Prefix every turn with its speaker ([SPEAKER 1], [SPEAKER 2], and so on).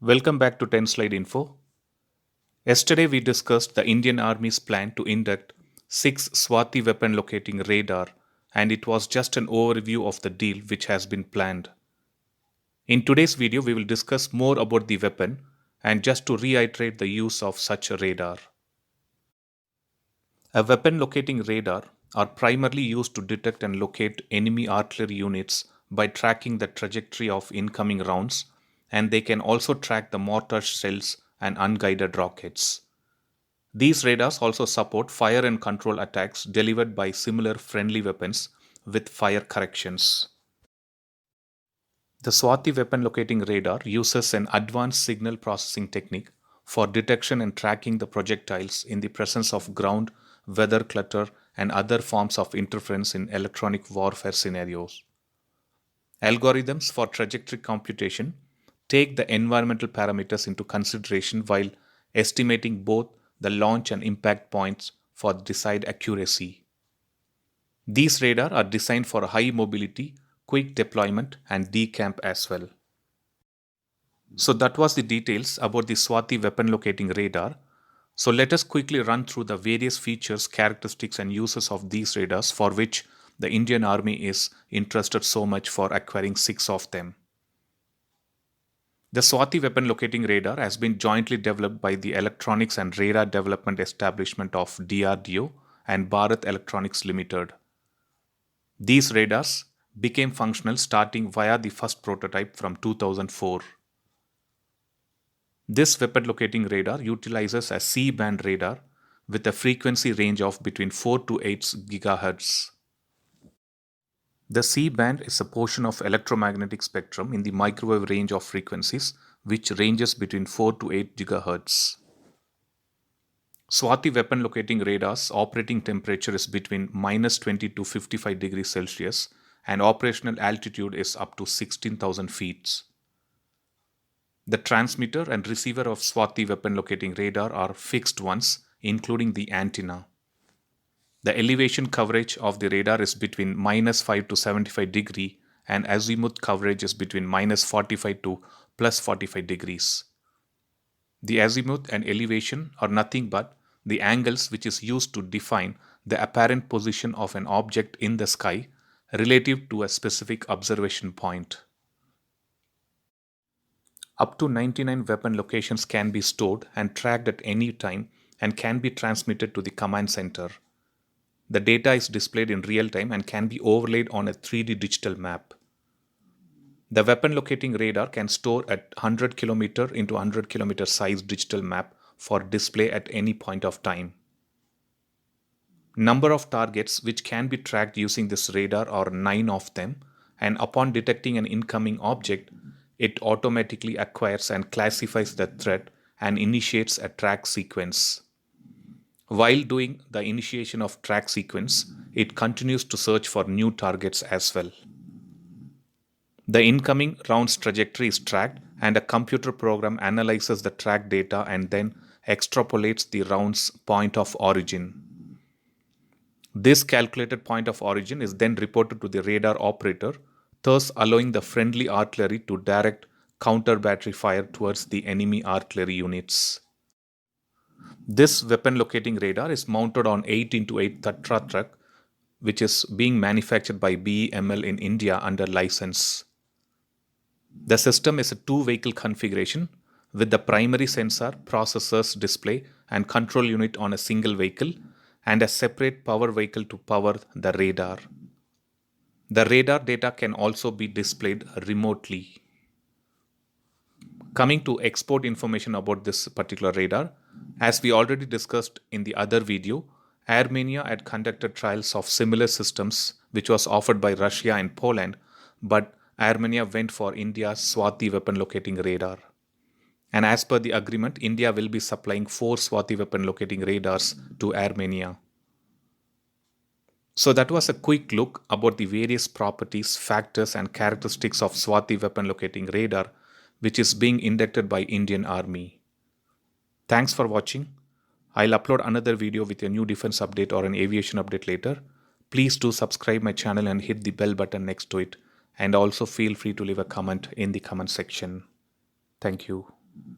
[SPEAKER 1] Welcome back to 10 Slide Info. Yesterday we discussed the Indian Army's plan to induct 6 Swati weapon locating radar, and it was just an overview of the deal which has been planned. In today's video we will discuss more about the weapon and just to reiterate the use of such a radar. A weapon locating radar are primarily used to detect and locate enemy artillery units by tracking the trajectory of incoming rounds, and they can also track the mortar shells and unguided rockets. These radars also support fire and control attacks delivered by similar friendly weapons with fire corrections. The Swati weapon locating radar uses an advanced signal processing technique for detection and tracking the projectiles in the presence of ground, weather clutter, and other forms of interference in electronic warfare scenarios. Algorithms for trajectory computation take the environmental parameters into consideration while estimating both the launch and impact points for desired accuracy. These radar are designed for high mobility, quick deployment, and decamp as well. So that was the details about the Swati weapon locating radar. So let us quickly run through the various features, characteristics, and uses of these radars for which the Indian Army is interested so much for acquiring 6 of them. The Swati weapon locating radar has been jointly developed by the Electronics and Radar Development Establishment of DRDO and Bharat Electronics Limited. These radars became functional starting via the first prototype from 2004. This weapon locating radar utilizes a C-band radar with a frequency range of between 4 to 8 GHz. The C-band is a portion of electromagnetic spectrum in the microwave range of frequencies which ranges between 4 to 8 GHz. Swati weapon locating radar's operating temperature is between -20 to 55 degrees Celsius and operational altitude is up to 16,000 feet. The transmitter and receiver of Swati weapon locating radar are fixed ones, including the antenna. The elevation coverage of the radar is between -5 to 75 degree and azimuth coverage is between -45 to +45 degrees. The azimuth and elevation are nothing but the angles which is used to define the apparent position of an object in the sky relative to a specific observation point. Up to 99 weapon locations can be stored and tracked at any time and can be transmitted to the command center. The data is displayed in real time and can be overlaid on a 3D digital map. The weapon locating radar can store a 100 km into 100 km size digital map for display at any point of time. Number of targets which can be tracked using this radar are 9 of them, and upon detecting an incoming object, it automatically acquires and classifies the threat and initiates a track sequence. While doing the initiation of track sequence, it continues to search for new targets as well. The incoming round's trajectory is tracked and a computer program analyzes the track data and then extrapolates the round's point of origin. This calculated point of origin is then reported to the radar operator, thus allowing the friendly artillery to direct counter battery fire towards the enemy artillery units. This weapon locating radar is mounted on 8x8 Tatra truck, which is being manufactured by BEML in India under license. The system is a 2-vehicle configuration with the primary sensor, processors, display, and control unit on a single vehicle and a separate power vehicle to power the radar. The radar data can also be displayed remotely. Coming to export information about this particular radar, as we already discussed in the other video, Armenia had conducted trials of similar systems which was offered by Russia and Poland, but Armenia went for India's Swati weapon locating radar. And as per the agreement, India will be supplying 4 Swati weapon locating radars to Armenia. So that was a quick look about the various properties, factors, and characteristics of Swati weapon locating radar, which is being inducted by Indian Army. Thanks for watching. I'll upload another video with a new defense update or an aviation update later. Please do subscribe my channel and hit the bell button next to it. And also feel free to leave a comment in the comment section. Thank you.